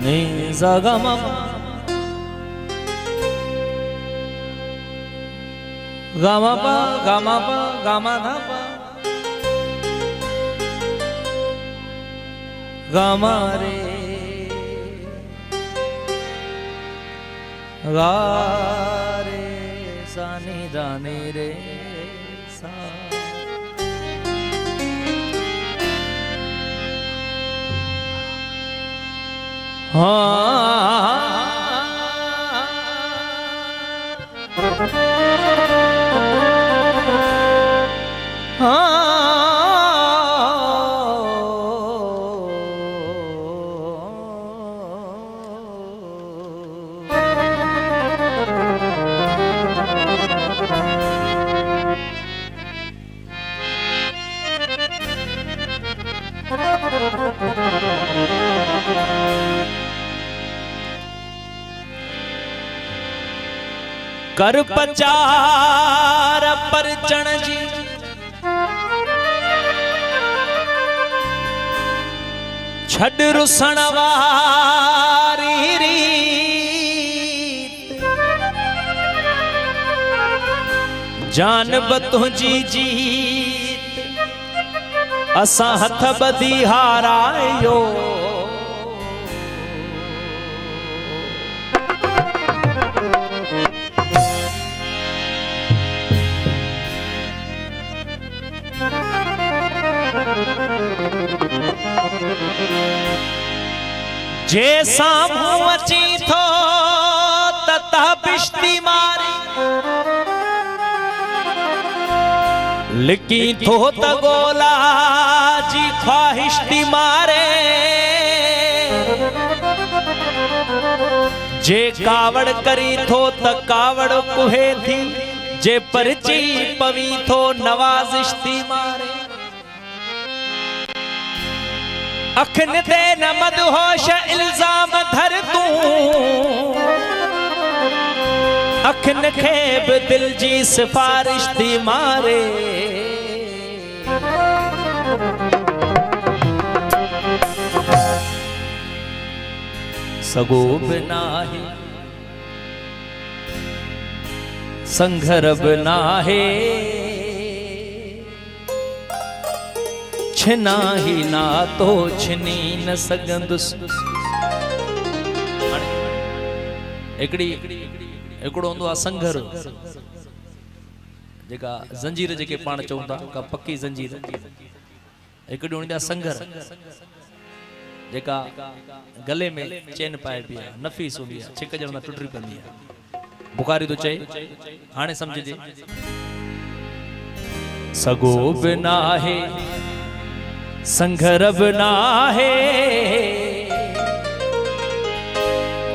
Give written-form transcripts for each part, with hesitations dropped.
ni sa ga ma ga ma pa ga ma pa ga ma dha pa ga ma re ga re sa ni da ni re sa कर पचार परचण जी छड़ रुसण वारी रीत जान तुंहिंजी जीत असां हथ ॿधी हारायो जे साम्हूं अची थो त तहबिश्ती मारी लिकी थो त गोला जी ख्वाहिश्ती मारे जे कावड़ करी थो त कावड़ कुहे थी जे परची पवी थो नवाज़िश्ती मारे अखन ते न मदहोश इल्जाम धर तूं अखन खे बि दिल जी सिफारिश थी मारे सगो बि नाहे संघर बि नाहे छिना ही ना तो छिनी न सघंदुसि हिकिड़ो हूंदो आहे संघर जेका ज़ंजीर जेके पाण चऊं था का पक्की ज़ंजीर हिकिड़ी हूंदी आहे संघर जेका गले में चैन पाए बि आहे नफ़ीस हूंदी आहे छिक ॼण टुटी पवंदी आहे बुखारी तो चए हाणे सम्झजे सगो बि नाहे संघर बि नाहे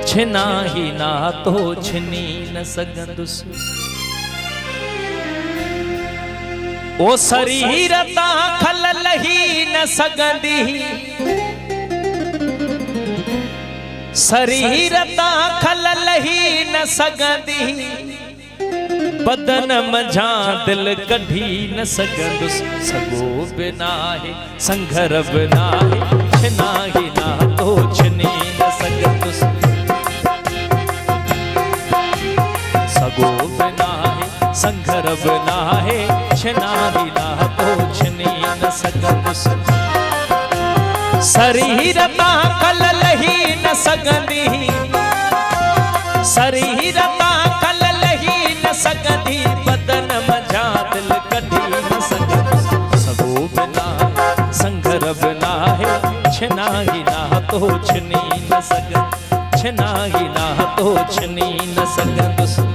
छिना ही ना तो छिनी न सघंदुसि ओ शरीर तां खल लही न सघंदी शरीर तां खल लही न सघंदी बदन मझा दिल कढी न सघंदुसि सगो बि नाहे संघर बि नाहे छिना ही ना तो छिनी न सघंदुसि सगो बि नाहे संघर बि नाहे छिना ही ना तो छिनी न सघंदुसि शरीर तां खल लही न सघंदी शरीर तां खल लही न सघंदी बदन मझा दिल कढी न सघंदुसि सगो बि नाहे संघर बि नाहे छिना ही ना तो छिनी न सघंदुसि छिना ही ना तो छिनी न सघंदुसि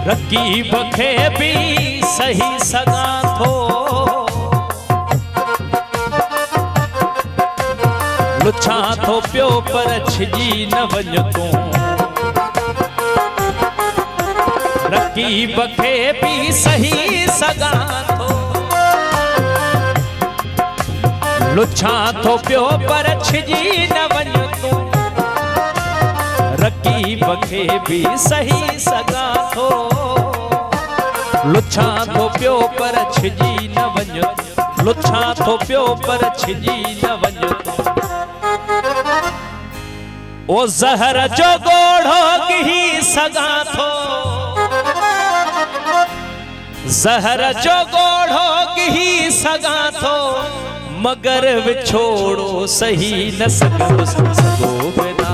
रकीब खे भी सही सगा थो लुछा थो पियो पर छिजी न वञ तूं रकीब खे भी सही सगा थो लुच्छा थो पियो पर छिजी न वञ तूं रकीब खे भी सही सगा थो लुच्छा थो पियो पर छिजी न वञ लुच्छा थो पियो पर छिजी न वञ ओ ज़हर जो गोढ़ो गिही सगा थो ज़हर जो गोढ़ो गिही सगा थो मगर विछोड़ो सही न सगो सगो बिना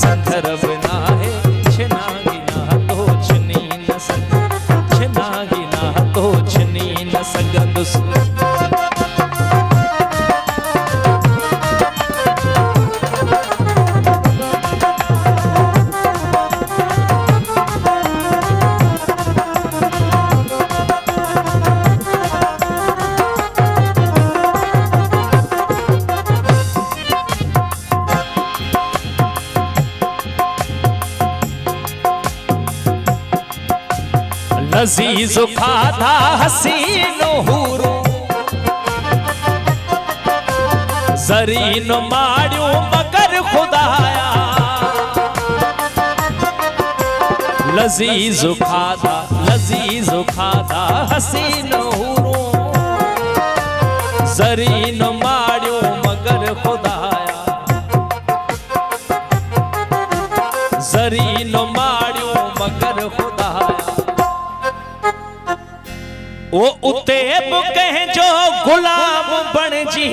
संघर बिना है छिना गिना तो छिनी न सग छिना गिना तो छिनी न सगंदुस अजीज खाधा हसीनो हूरो जरीन मारियो मगर खुदाया लजीज खाधा हसीनो हूरो जरीन मारियो मगर खुदाया जरीन मारियो मगर खुदाया ओ उते कह जो गुलाम बन जी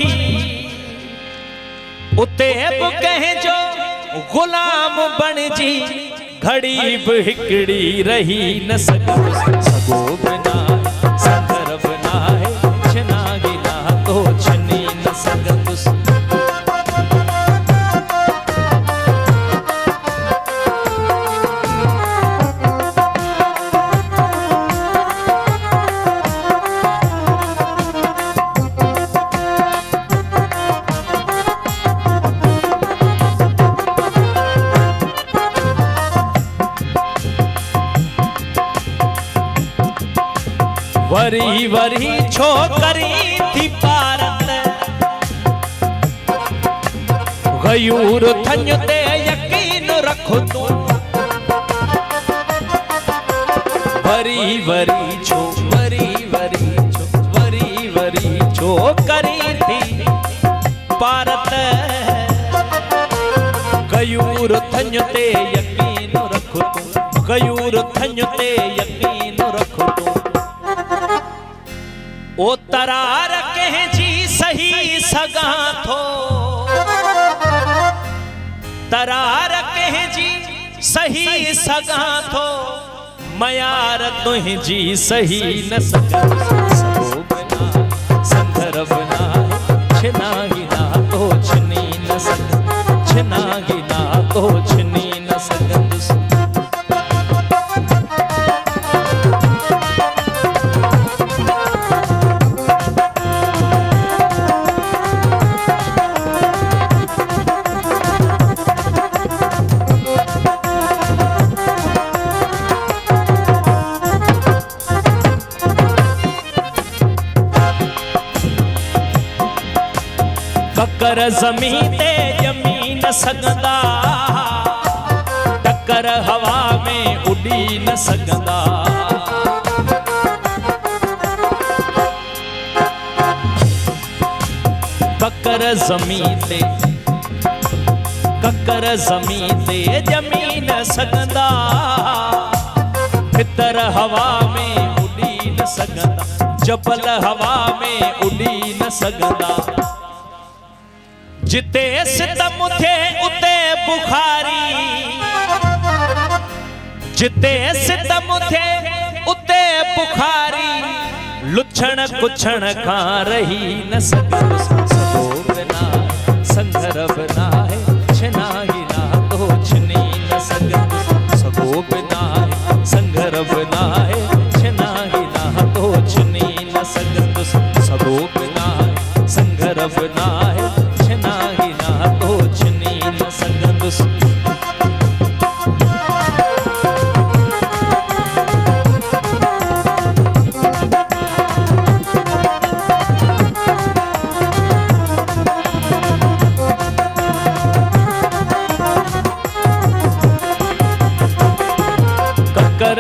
उते कह जो गुलाम बन जी घड़ी भी हिकड़ी रही न सगो सगो बिना संघर बिना है छिना गिना तो छिनी न सगंदुस वरी वरी छोकरी थी पारत गयूर थन ते यकीन रखो तू वरी वरी छोकरी थी पारत गयूर थन ते यकीन रखो तू गयूर थन ते यकीन रखो तू ओ तरार कह जी सही सगा थो तरार कह जी सही सगा थो मयार तुझी सही न सगा सगो बिना संघर बिना छिना गिना तो छिनी न सग छिना गिना तो छिनी न सगंदुस टक्कर ज़मीन ते ॼमी न सघंदा टक्कर हवा में उड़ी न सघंदा कक्कर ज़मीन ते ॼमी न सघंदा फितर हवा में उड़ी न सघंदा जबल हवा में उड़ी न सघंदा जिते सितम थे उते बुखारी जिते सितम थे उते बुखारी लुछण कुछण खां रही न सघो सगो बिना संघर बिना है छिना गिना तो छिनी न सघो सगो बिना है संघर बिना है छिना गिना तो छिनी न सघो सगो बिना है संघर बिना है छिना गिना तो छिनी न सघंदुस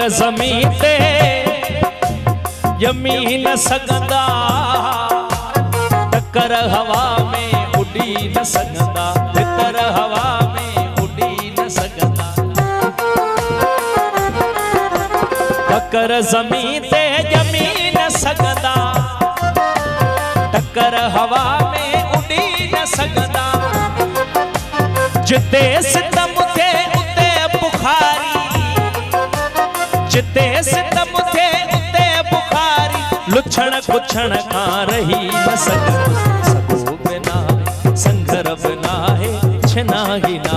टक्कर ज़मीन ते ॼमी न सघंदा, टक्कर हवा में उड़ी न सघंदा, टक्कर हवा में उड़ी न सघंदा। टक्कर ज़मीन ते ॼमी न सघंदा, टक्कर हवा में उड़ी न सघंदा। जिते सितम थे उते बुखारी, जिते सितम थे उते बुखारी, लुछण कुछण खां रही न सघंदा। सबो बिना संघर बिना है छिना ही न